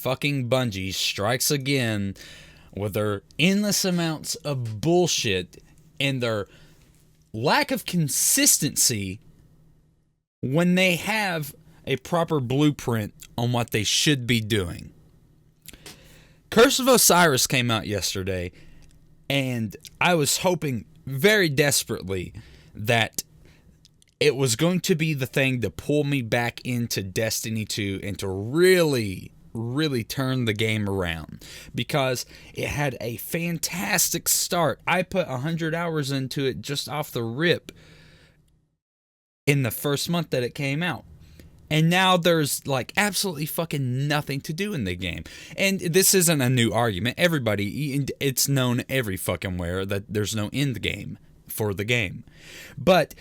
fucking Bungie strikes again with their endless amounts of bullshit and their lack of consistency when they have a proper blueprint on what they should be doing. Curse of Osiris came out yesterday, and I was hoping very desperately that it was going to be the thing to pull me back into Destiny 2 and to really turn the game around, because it had a fantastic start. I put 100 hours into it just off the rip in the first month that it came out. And now there's like absolutely fucking nothing to do in the game. And this isn't a new argument. Everybody, it's known every fucking where that there's no end game for the game. But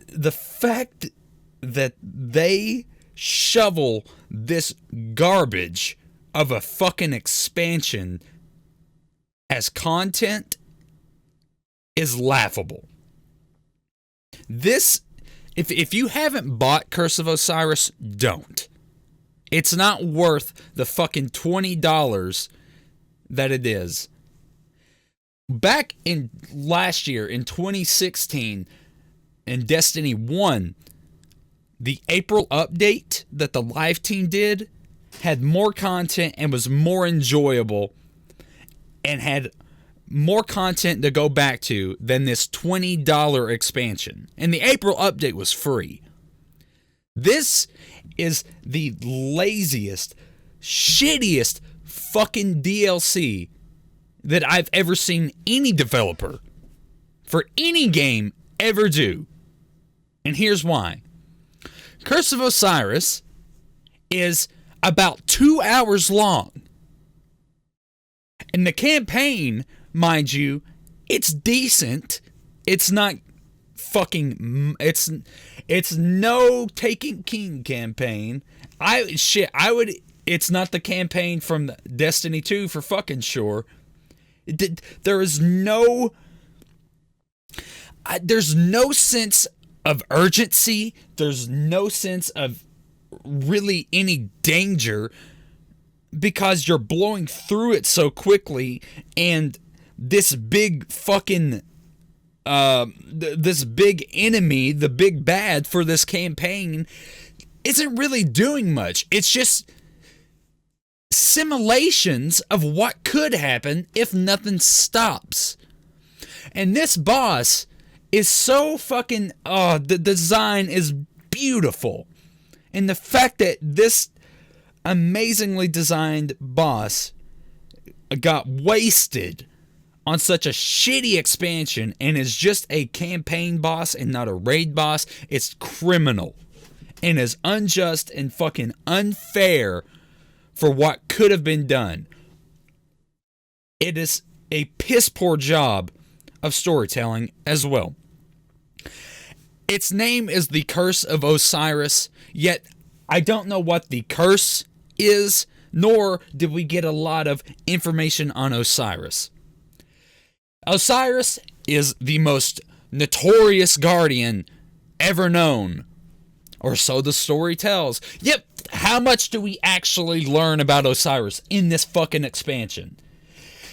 the fact that they shovel this garbage of a fucking expansion as content is laughable. This, if you haven't bought Curse of Osiris, don't. It's not worth the fucking $20 that it is. Back in last year, in 2016, in Destiny 1, the April update that the live team did had more content and was more enjoyable and had more content to go back to than this $20 expansion. And the April update was free. This is the laziest, shittiest fucking DLC that I've ever seen any developer for any game ever do. And here's why. Curse of Osiris is about 2 hours long. And the campaign, mind you, it's decent. It's not fucking, it's no Taken King campaign. It's not the campaign from Destiny 2 for fucking sure. There's no sense of urgency. There's no sense of really any danger because you're blowing through it so quickly, and this big fucking this big enemy, the big bad for this campaign, isn't really doing much. It's just simulations of what could happen if nothing stops. And this boss is so fucking, the design is beautiful. And the fact that this amazingly designed boss got wasted on such a shitty expansion and is just a campaign boss and not a raid boss, it's criminal. And is unjust and fucking unfair for what could have been done. It is a piss poor job of storytelling as well. Its name is the Curse of Osiris, yet I don't know what the curse is, nor did we get a lot of information on Osiris. Osiris is the most notorious guardian ever known, or so the story tells. Yep, how much do we actually learn about Osiris in this fucking expansion?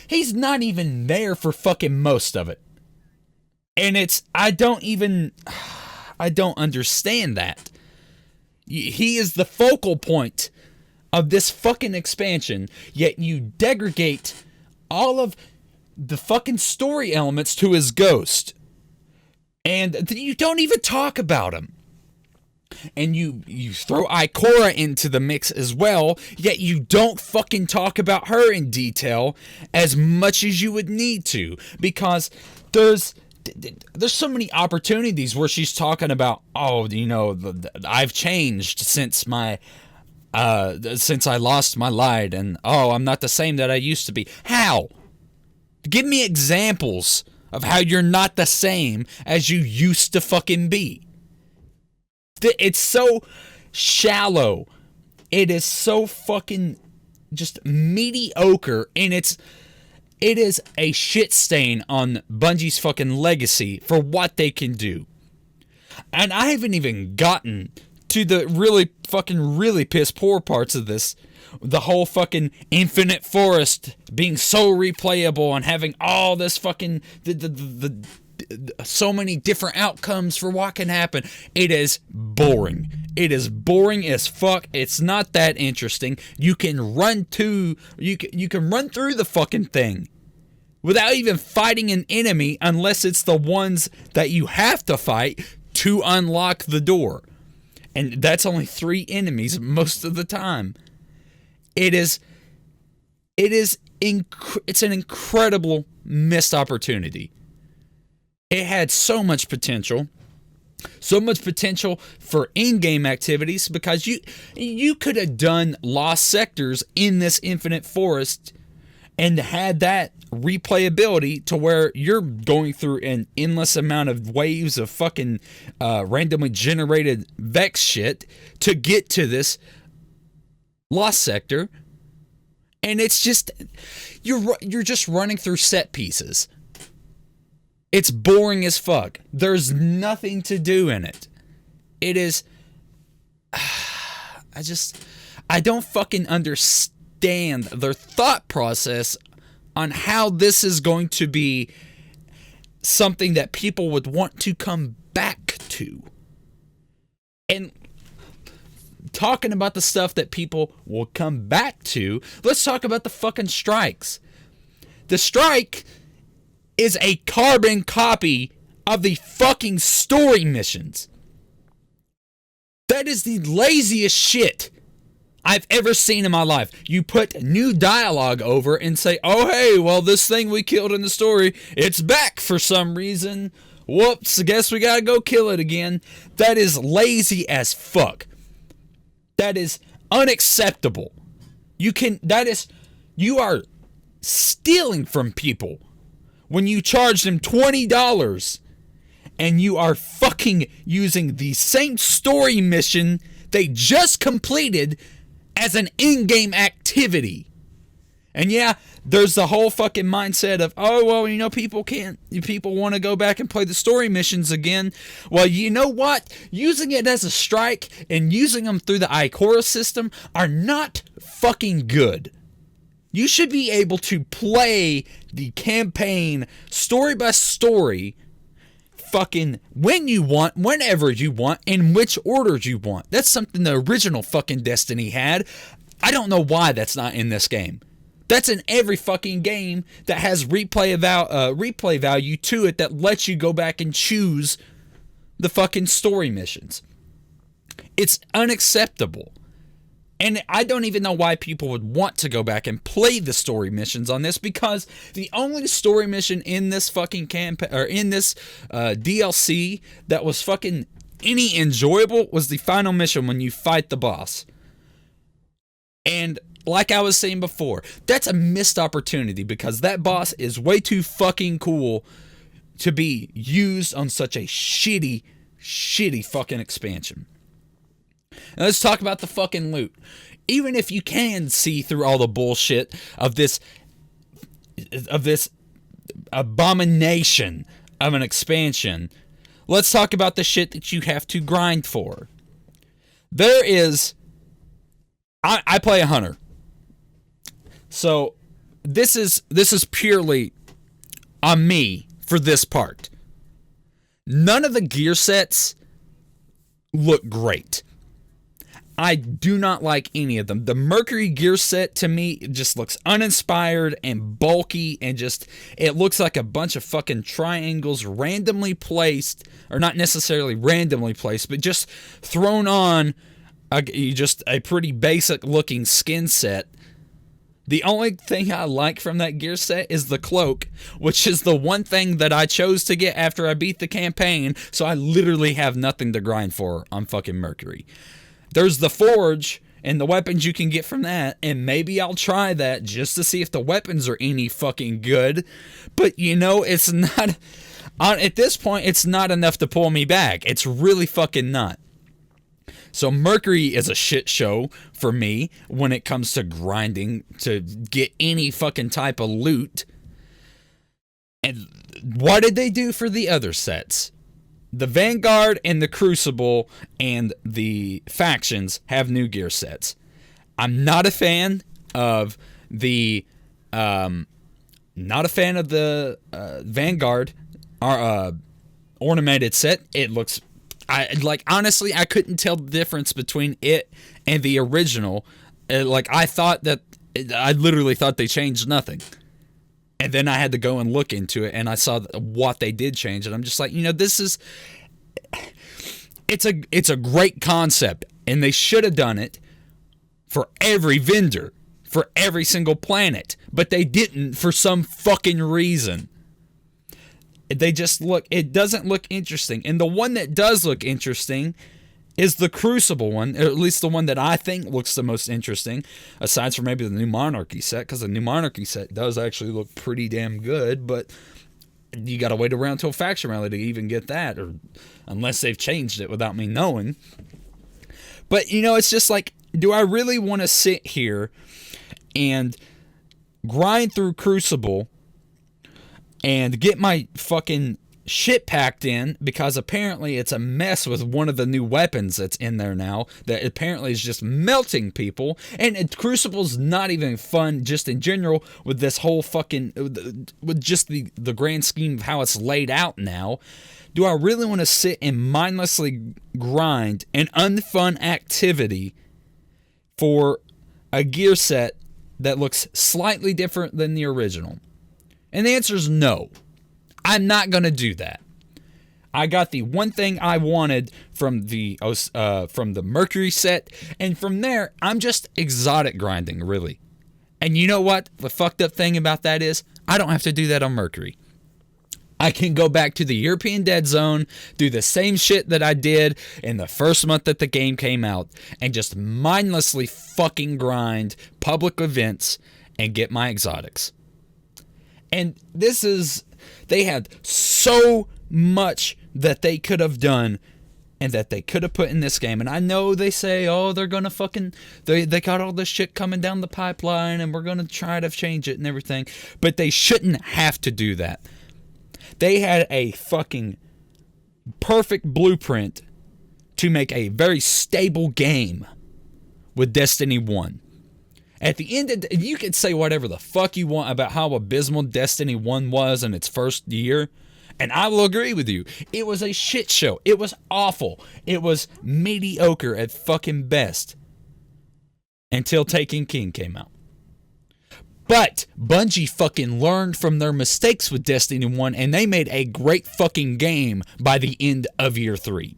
He's not even there for fucking most of it. And I don't understand that. He is the focal point of this fucking expansion, yet you degrade all of the fucking story elements to his ghost. And you don't even talk about him. And you throw Ikora into the mix as well, yet you don't fucking talk about her in detail as much as you would need to, because there's so many opportunities where she's talking about, I've changed since I lost my light, and I'm not the same that I used to be. How? Give me examples of how you're not the same as you used to fucking be. It's so shallow. It is so fucking just mediocre, and it is a shit stain on Bungie's fucking legacy for what they can do. And I haven't even gotten to the really piss poor parts of this. The whole fucking infinite forest being so replayable and having all this fucking so many different outcomes for what can happen. It is boring. It is boring as fuck. It's not that interesting. You can run through the fucking thing without even fighting an enemy unless it's the ones that you have to fight to unlock the door. And that's only 3 enemies most of the time. It's an incredible missed opportunity. It had so much potential for in-game activities, because you could have done lost sectors in this infinite forest and had that replayability to where you're going through an endless amount of waves of fucking randomly generated Vex shit to get to this lost sector, and it's just you're just running through set pieces. It's boring as fuck. There's nothing to do in it. It is I don't fucking understand their thought process on how this is going to be something that people would want to come back to. And talking about the stuff that people will come back to, let's talk about the fucking strikes. The strike is a carbon copy of the fucking story missions. That is the laziest shit I've ever seen in my life. You put new dialogue over and say, oh hey, well this thing we killed in the story, it's back for some reason. Whoops, I guess we gotta go kill it again. That is lazy as fuck. That is unacceptable. You are stealing from people when you charge them $20 and you are fucking using the same story mission they just completed as an in-game activity. And yeah, there's the whole fucking mindset of, oh, well, you know, people want to go back and play the story missions again. Well, you know what? Using it as a strike and using them through the Ikora system are not fucking good. You should be able to play the campaign story by story fucking when you want, whenever you want, in which order you want. That's something the original fucking Destiny had. I don't know why that's not in this game. That's in every fucking game that has replay value to it, that lets you go back and choose the fucking story missions. It's unacceptable. And I don't even know why people would want to go back and play the story missions on this, because the only story mission in this fucking campaign, or in this DLC, that was fucking any enjoyable was the final mission when you fight the boss. And like I was saying before, that's a missed opportunity, because that boss is way too fucking cool to be used on such a shitty fucking expansion. Now let's talk about the fucking loot. Even if you can see through all the bullshit of this abomination of an expansion, let's talk about the shit that you have to grind for. There is... I play a hunter. So this is purely on me for this part. None of the gear sets look great. I do not like any of them. The Mercury gear set, to me, just looks uninspired and bulky, and just, it looks like a bunch of fucking triangles randomly placed, or not necessarily randomly placed, but just thrown on just a pretty basic looking skin set. The only thing I like from that gear set is the cloak, which is the one thing that I chose to get after I beat the campaign, so I literally have nothing to grind for on fucking Mercury. There's the forge and the weapons you can get from that, and maybe I'll try that just to see if the weapons are any fucking good. But, you know, it's not... At this point, it's not enough to pull me back. It's really fucking not. So Mercury is a shit show for me when it comes to grinding to get any fucking type of loot. And what did they do for the other sets? the Vanguard and the Crucible and the factions have new gear sets. I'm not a fan of the Vanguard ornamented set. It looks, honestly, I couldn't tell the difference between it and the original. I literally thought they changed nothing. And then I had to go and look into it, and I saw what they did change, and I'm just like, it's a great concept, and they should have done it for every vendor, for every single planet, but they didn't for some fucking reason. It doesn't look interesting, and the one that does look interesting is the Crucible one, or at least the one that I think looks the most interesting, aside from maybe the new Monarchy set, because the new Monarchy set does actually look pretty damn good, but you gotta wait around till Faction Rally to even get that, or unless they've changed it without me knowing. But, it's just like, do I really want to sit here and grind through Crucible and get my fucking shit packed in, because apparently it's a mess with one of the new weapons that's in there now that apparently is just melting people, and Crucible's not even fun just in general with this whole fucking, with just the grand scheme of how it's laid out now. Do I really want to sit and mindlessly grind an unfun activity for a gear set that looks slightly different than the original? And the answer is no. I'm not going to do that. I got the one thing I wanted from the Mercury set, and from there, I'm just exotic grinding, really. And you know what? The fucked up thing about that is, I don't have to do that on Mercury. I can go back to the European Dead Zone, do the same shit that I did in the first month that the game came out, and just mindlessly fucking grind public events and get my exotics. And they had so much that they could have done and that they could have put in this game. And I know they say, they're going to they got all this shit coming down the pipeline and we're going to try to change it and everything. But they shouldn't have to do that. They had a fucking perfect blueprint to make a very stable game with Destiny 1. At the end of you could say whatever the fuck you want about how abysmal Destiny 1 was in its first year, and I will agree with you. It was a shit show. It was awful. It was mediocre at fucking best. Until Taken King came out. But Bungie fucking learned from their mistakes with Destiny 1, and they made a great fucking game by the end of year 3.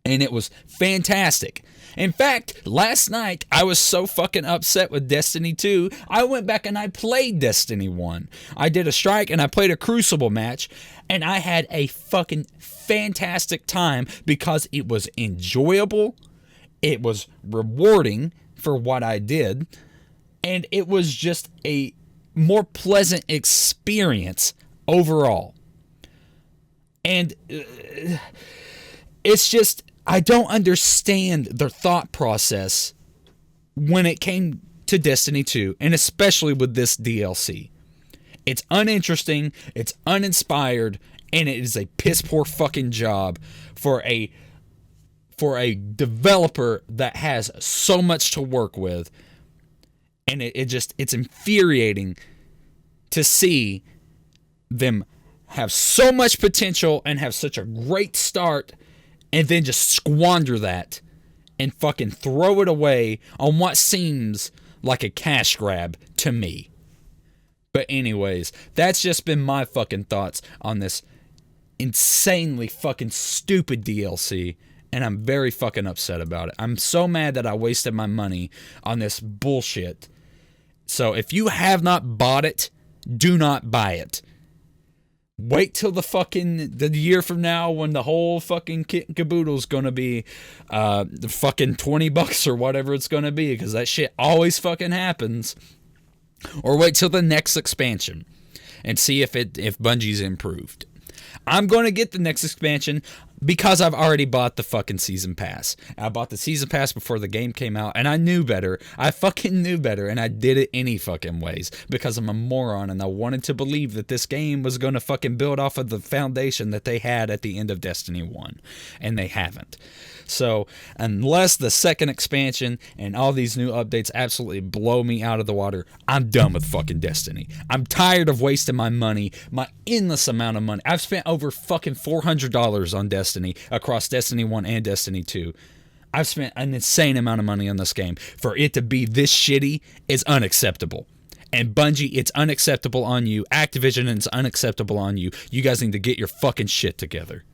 And it was fantastic. In fact, last night, I was so fucking upset with Destiny 2, I went back and I played Destiny 1. I did a strike and I played a Crucible match, and I had a fucking fantastic time because it was enjoyable, it was rewarding for what I did, and it was just a more pleasant experience overall. And it's just, I don't understand their thought process when it came to Destiny 2, and especially with this DLC. It's uninteresting, it's uninspired, and it is a piss poor fucking job for a developer that has so much to work with. And it's infuriating to see them have so much potential and have such a great start, and then just squander that and fucking throw it away on what seems like a cash grab to me. But anyways, that's just been my fucking thoughts on this insanely fucking stupid DLC, and I'm very fucking upset about it. I'm so mad that I wasted my money on this bullshit. So if you have not bought it, do not buy it. Wait till the year from now when the whole fucking kit and caboodle is going to be the fucking $20 or whatever it's going to be, because that shit always fucking happens. Or wait till the next expansion and see if Bungie's improved. I'm going to get the next expansion Because I've already bought the fucking season pass. I bought the season pass before the game came out, and I knew better. I fucking knew better, and I did it any fucking ways because I'm a moron, and I wanted to believe that this game was going to fucking build off of the foundation that they had at the end of Destiny 1, and they haven't. So, unless the second expansion and all these new updates absolutely blow me out of the water, I'm done with fucking Destiny. I'm tired of wasting my money, my endless amount of money. I've spent over fucking $400 on Destiny across Destiny 1 and Destiny 2. I've spent an insane amount of money on this game. For it to be this shitty is unacceptable. And Bungie, it's unacceptable on you. Activision, it's unacceptable on you. You guys need to get your fucking shit together.